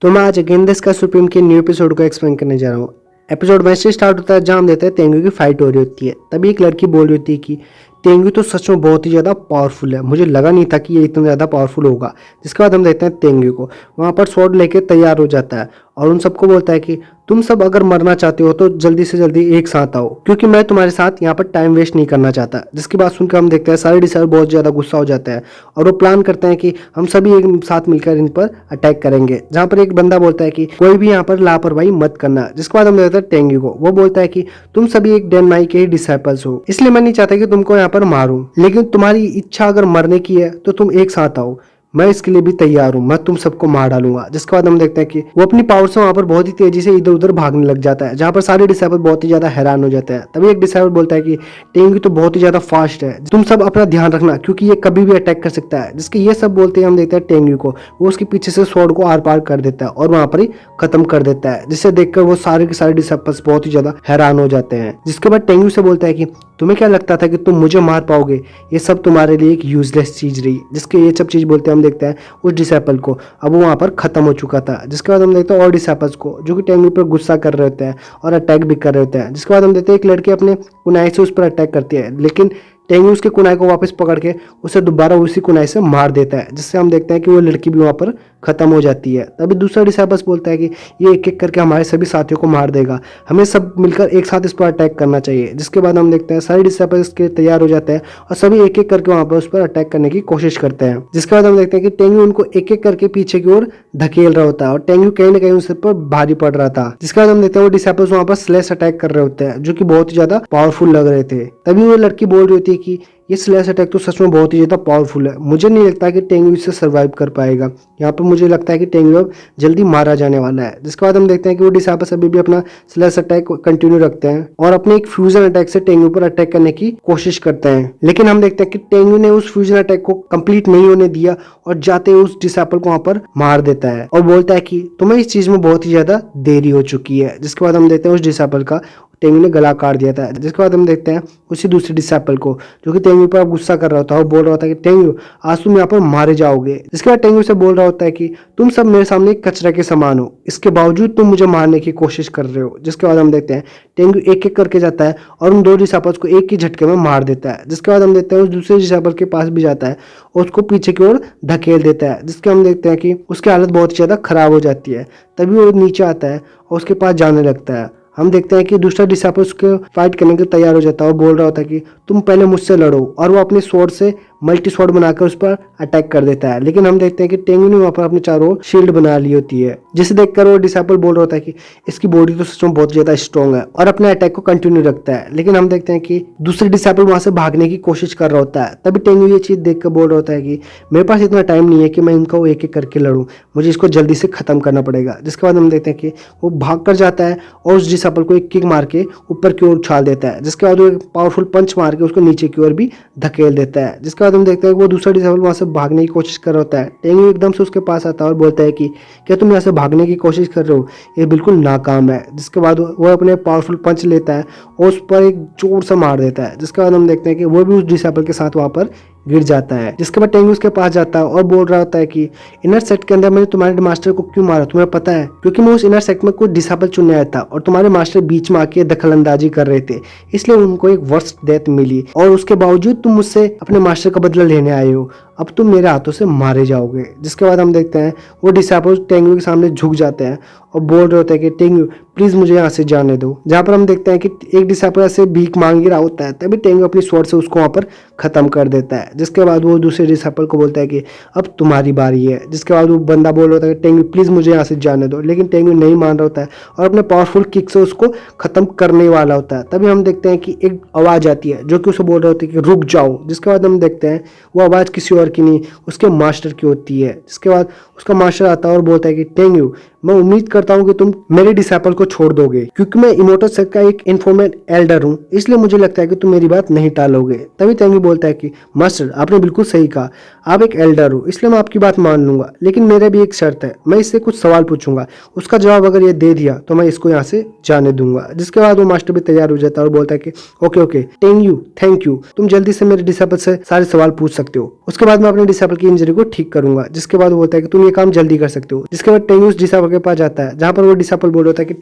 तो मैं आज अगेन दिस का सुप्रीम के न्यू एपिसोड को एक्सप्लेन करने जा रहा हूँ। एपिसोड वैसे स्टार्ट होता है जहाँ हम देते हैं तेंगू की फाइट हो रही होती है। तभी एक लड़की बोल रही होती है कि तेंगू तो सच में बहुत ही ज़्यादा पावरफुल है, मुझे लगा नहीं था कि ये इतना ज़्यादा पावरफुल होगा। जिसके बाद हम देखते हैं तेंगू को वहाँ पर स्वॉर्ड लेके तैयार हो जाता है और उन सबको बोलता है कि तुम सब अगर मरना चाहते हो तो जल्दी से जल्दी एक साथ आओ, क्योंकि मैं तुम्हारे साथ यहाँ पर टाइम वेस्ट नहीं करना चाहता। जिसकी बात सुनकर हम देखते हैं सारे डिसाइडर बहुत ज़्यादा गुस्सा हो जाता है और वो प्लान करते हैं कि हम सभी एक साथ मिलकर इन पर अटैक करेंगे। जहाँ पर एक बंदा बोलता है कि कोई भी यहाँ पर लापरवाही मत करना। जिसके बाद हम देखते हैं टेंगू को, वो बोलता है कि तुम सभी एक डेनमाई के ही डिसाइपल्स हो, इसलिए मैं नहीं चाहता कि तुमको यहाँ पर मारूं, लेकिन तुम्हारी इच्छा अगर मरने की है तो तुम एक साथ आओ, मैं इसके लिए भी तैयार हूँ, मैं तुम सबको मार डालूंगा। जिसके बाद हम देखते हैं कि वो अपनी पावर से वहां पर बहुत ही तेजी से इधर उधर भागने लग जाता है, जहां पर सारे डिसाइपल बहुत ही ज्यादा हैरान हो जाते हैं। तभी एक डिसाइपल बोलता है कि टेंगू तो बहुत ही ज्यादा फास्ट है, तुम सब अपना ध्यान रखना क्योंकि ये कभी भी अटैक कर सकता है। जिसके ये सब बोलते हैं हम देखते हैं टेंगू को, वो उसके पीछे से स्वॉर्ड को आर पार कर देता है और वहां पर ही खत्म कर देता है, जिसे देखकर वो सारे के सारे डिसाइपल्स बहुत ही ज्यादा हैरान हो जाते हैं। जिसके बाद टेंगू से बोलता है कि तुम्हें क्या लगता था कि तुम मुझे मार पाओगे, ये सब तुम्हारे लिए एक यूजलेस चीज रही। जिसके ये सब चीज बोलते हैं हम देखते हैं उस डिसाइपल को, अब वो वहां पर खत्म हो चुका था। जिसके बाद हम देखते हैं और डिसाइपल्स को जो कि टेंगू पर गुस्सा कर रहे होते हैं और अटैक भी कर रहे होते हैं। जिसके बाद हम देखते हैं एक लड़की अपने कुनाई से उस पर अटैक करती है, लेकिन टेंगू उसके कुनाई को वापस पकड़ के उसे दोबारा उसी कुनाई से मार देता है, जिससे हम देखते हैं कि वो लड़की भी वहां पर खत्म हो जाती है। तभी दूसरा डिसाइपल्स बोलता है कि ये एक एक करके हमारे सभी साथियों को मार देगा, हमें सब मिलकर एक साथ इस पर अटैक करना चाहिए। जिसके बाद हम देखते हैं सारे डिसाइपल्स के तैयार हो जाते हैं और सभी एक एक करके वहां पर उस पर अटैक करने की कोशिश करते हैं। जिसके बाद हम देखते हैं कि टेंगू उनको एक एक करके पीछे की ओर धकेल रहा होता है और टेंगू कहीं ना कहीं उस पर भारी पड़ रहा था। जिसके बाद हम देखते हैं वो डिसाइपल्स वहां पर स्लैश अटैक कर रहे होते हैं जो कि बहुत ही ज्यादा पावरफुल लग रहे थे। तभी वो लड़की बोल रही होती है कि ये स्लैश अटैक तो सच में बहुत ही ज्यादा पावरफुल है, मुझे नहीं लगता कि टेंगू इससे सर्वाइव कर पाएगा। यहाँ पर मुझे लगता है कि टेंगू अब जल्दी मारा जाने वाला है। जिसके बाद हम देखते हैं कि वो डिसाइपल्स अभी भी अपना स्लैश अटैक कंटिन्यू रखते हैं और अपने एक फ्यूजन अटैक से टेंगू पर अटैक करने की कोशिश करते हैं। लेकिन हम देखते हैं कि टेंगू ने उस फ्यूजन अटैक को कंप्लीट नहीं होने दिया और जाते उस डिसाइपल को वहां पर मार देता है और बोलता है कि तुम्हें इस चीज में बहुत ही ज्यादा देरी हो चुकी है। जिसके बाद हम देखते हैं उस डिसाइपल का टेंगू ने गला काट दिया था। जिसके बाद हम देखते हैं उसी दूसरे डिसाइपल को जो कि टेंगू पर गुस्सा कर रहा होता है और बोल रहा होता है कि टेंगू आज तुम यहाँ पर मारे जाओगे। जिसके बाद टेंगू से बोल रहा होता है कि तुम सब मेरे सामने कचरा के समान हो, इसके बावजूद तुम मुझे मारने की कोशिश कर रहे हो। जिसके बाद हम देखते हैं टेंगू एक एक करके जाता है और उन दो डिसाइपल्स को एक ही झटके में मार देता है। जिसके बाद हम देखते हैं उस दूसरे डिसाइपल के पास भी जाता है और उसको पीछे की ओर धकेल देता है, जिसके हम देखते हैं कि उसकी हालत बहुत ज्यादा खराब हो जाती है। तभी वो नीचे आता है और उसके पास जाने लगता है। हम देखते हैं कि दूसरा डिसाइपल उसके फाइट करने के लिए तैयार हो जाता है और बोल रहा होता है कि तुम पहले मुझसे लड़ो, और वो अपने स्वॉर्ड से मल्टी स्वॉर्ड बनाकर उस पर अटैक कर देता है। लेकिन हम देखते हैं कि टेंगू ने वहां पर अपने चारों ओर शील्ड बना ली होती है, जिसे देखकर वो डिसाइपल बोल रहा होता है कि इसकी बॉडी तो सच में बहुत ज्यादा स्ट्रॉन्ग है, और अपने अटैक को कंटिन्यू रखता है। लेकिन हम देखते हैं कि दूसरे डिसाइपल वहां से भागने की कोशिश कर रहा होता है। तभी टेंगू ये चीज देखकर बोल रहा होता है कि मेरे पास इतना टाइम नहीं है कि मैं इनको एक एक करके लड़ूं, मुझे इसको जल्दी से खत्म करना पड़ेगा। जिसके बाद हम देखते हैं कि वो भाग कर जाता है और उस डिसाइपल को एक किक मार के ऊपर की ओर उछाल देता है। जिसके बाद वो एक पावरफुल पंच मार के उसको नीचे की ओर भी धकेल देता है। जिसके बाद हम देखते हैं कि वो दूसरा डिसाइपल वहां से भागने की कोशिश कर रहा होता है। टेंगू एकदम से उसके पास आता है और बोलता है कि क्या तुम यहाँ से भागने की कोशिश कर रहे हो, ये बिल्कुल नाकाम है। जिसके बाद वो अपने पावरफुल पंच लेता है और उस पर एक जोर से मार देता है। जिसके बाद हम देखते हैं कि वो भी उस डिसाइपल के साथ वहां पर गिर जाता है। जिसके बाद टेंगू उसके पास जाता है और बोल रहा होता है कि इनर सेक्ट के अंदर मैंने तुम्हारे मास्टर को क्यों मारा तुम्हें पता है, क्योंकि मैं उस इनर सेक्ट में कुछ डिसाइपल चुनने आया था और तुम्हारे मास्टर बीच में आके दखलंदाजी कर रहे थे, इसलिए उनको एक वर्स्ट डेथ मिली, और उसके बावजूद तुम मुझसे अपने मास्टर का बदला लेने आए हो, अब तुम मेरे हाथों से मारे जाओगे। जिसके बाद हम देखते हैं वो डिसाइपल टेंगू के सामने झुक जाते हैं और बोल रहे होते हैं कि टेंगू प्लीज मुझे यहाँ से जाने दो। जहाँ पर हम देखते हैं कि एक डिसाइपल ऐसे भीख मांग रहा होता है, तभी टेंगू अपनी स्वॉर्ड से उसको वहाँ पर खत्म कर देता है। जिसके बाद वो दूसरे डिसाइपल को बोलता है कि अब तुम्हारी बारी है। जिसके बाद वो बंदा बोल रहा होता है कि टेंगू प्लीज मुझे यहाँ से जाने दो, लेकिन टेंगू नहीं मान रहा होता है और अपने पावरफुल किक से उसको खत्म करने वाला होता है। तभी हम देखते हैं कि एक आवाज आती है जो कि उसे बोल रहा होता है कि रुक जाओ। जिसके बाद हम देखते हैं वो आवाज किसी और की नहीं, उसके मास्टर की होती है। जिसके बाद उसका मास्टर आता है और बोलता है कि टेंगू मैं उम्मीद करता हूँ कि तुम मेरे डिसाइपल को छोड़ दोगे, क्योंकि मैं इमोर्टल सेक्ट का एक इन्फॉर्मेंट एल्डर हूँ, इसलिए मुझे लगता है कि तुम मेरी बात नहीं टालोगे। तभी टेंगू बोलता है कि मास्टर आपने बिल्कुल सही कहा, आप एक एल्डर हो इसलिए मैं आपकी बात मान लूंगा, लेकिन मेरा भी एक शर्त है, मैं इससे कुछ सवाल पूछूंगा, उसका जवाब अगर ये दे दिया तो मैं इसको यहाँ से जाने दूंगा। जिसके बाद वो मास्टर भी तैयार हो जाता है और बोलता है कि okay okay tengu thank you, तुम जल्दी से मेरे डिसाइपल से सारे सवाल पूछ सकते हो, उसके बाद मैं अपने डिसाइपल की इंजरी को ठीक करूंगा। जिसके बाद वो बोलता है कि तुम ये काम जल्दी कर सकते हो। जिसके बाद टेंगू उस डिसाइपल डिसाइपल के पास जाता है, जहाँ पर वो डिसाइपल बोल रहा होता है कि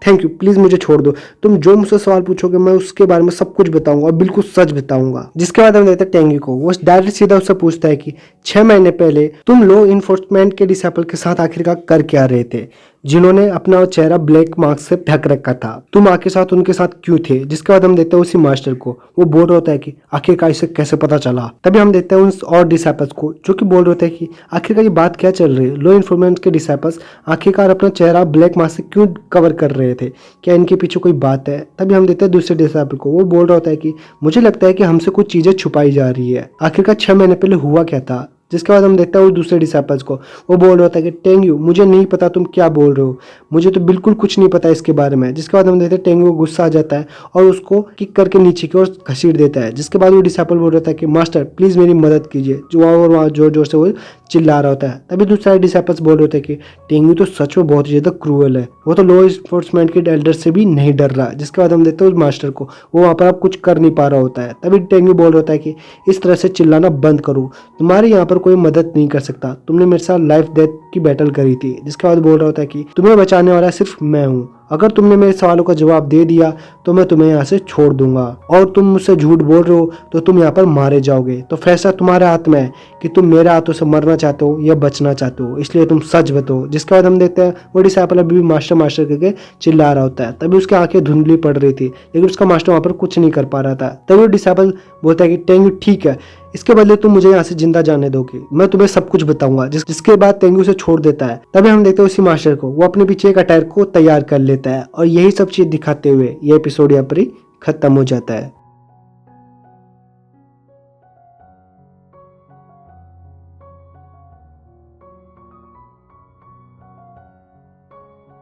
थैंक यू प्लीज मुझे छोड़ दो, तुम जो मुझसे सवाल पूछोगे मैं उसके बारे में सब कुछ बताऊंगा और बिल्कुल सच बताऊंगा। जिसके बाद हम देखते हैं टेंग्यू को, वो डायरेक्ट सीधा उससे पूछता है कि 6 महीने पहले तुम लॉ इन्फोर्समेंट के डिसाइपल के साथ आखिरकार कर क्या रहे थे, जिन्होंने अपना चेहरा ब्लैक मार्क से ढक रखा था, तुम आके साथ उनके साथ क्यों थे। जिसके बाद हम देखते हैं उसी मास्टर को, वो बोल रहा होता है कि आखिरकार इसे कैसे पता चला। तभी हम देखते हैं उन और डिसाइपल्स को जो कि बोल रहे होते हैं कि आखिरकार ये बात क्या चल रही है, लॉ इन्फॉर्मेंट के डिसाइपल्स आखिरकार अपना चेहरा ब्लैक मार्क से क्यों कवर कर रहे थे, क्या इनके पीछे कोई बात है। तभी हम देखते हैं दूसरे डिसाइपल को, वो बोल रहा होता है कि मुझे लगता है कि हमसे कुछ चीजें छुपाई जा रही है, आखिरकार 6 महीने पहले हुआ क्या था। जिसके बाद हम देखते हैं उस दूसरे डिसाइपल्स को, वो बोल रहा होता है कि टेंग्यू मुझे नहीं पता तुम क्या बोल रहे हो, मुझे तो बिल्कुल कुछ नहीं पता इसके बारे में। जिसके बाद हम देखते हैं टेंग्यू को गुस्सा आ जाता है और उसको किक करके नीचे की ओर घसीट देता है। जिसके बाद वो डिसाइपल बोल रहा था कि मास्टर प्लीज मेरी मदद कीजिए, जो और वहाँ जोर जोर से वो चिल्ला रहा होता है। तभी दूसरा डिसाइपल्स बोल रहे होते हैं कि टेंग्यू तो सच में बहुत ही ज्यादा क्रूअल है, वो तो लॉ इन्फोर्समेंट के एल्डर से भी नहीं डर रहा। जिसके बाद हम देखते हैं उस मास्टर को, वो वहाँ पर अब कुछ कर नहीं पा रहा होता है। तभी टेंग्यू बोल रहा होता है कि इस तरह से चिल्लाना बंद करो, तुम्हारे यहाँ पर कोई मदद नहीं कर सकता, तुमने मेरे साथ लाइफ डेथ की बैटल करी थी। जिसके बाद बोल रहा होता है कि तुम्हें बचाने वाला सिर्फ मैं हूँ, अगर तुमने मेरे सवालों का जवाब दे दिया तो मैं तुम्हें यहाँ से छोड़ दूंगा, और तुम मुझसे झूठ बोल रहे हो तो तुम यहाँ पर मारे जाओगे, तो फैसला तुम्हारे हाथ में है कि तुम मेरे हाथों से मरना चाहते हो या बचना चाहते हो, इसलिए तुम सच बताओ। जिसके बाद हम देखते हैं वो डिसाइपल अभी भी मास्टर मास्टर करके चिल्ला रहा होता है। तभी उसकी आंखें धुंधली पड़ रही थी, लेकिन उसका मास्टर वहाँ पर कुछ नहीं कर पा रहा था। तभी वो डिसाइपल बोलता है कि टेंग्यू ठीक है, इसके बदले तुम मुझे यहाँ से जिंदा जाने दोगे, मैं तुम्हें सब कुछ बताऊंगा। जिसके बाद टेंग्यू से छोड़ देता है। तभी हम देखते हैं उसी मास्टर को, वो अपने पीछे एक अटैक को तैयार कर लेता है, और यही सब चीज दिखाते हुए ये एपिसोड यहाँ पर ही खत्म हो जाता है।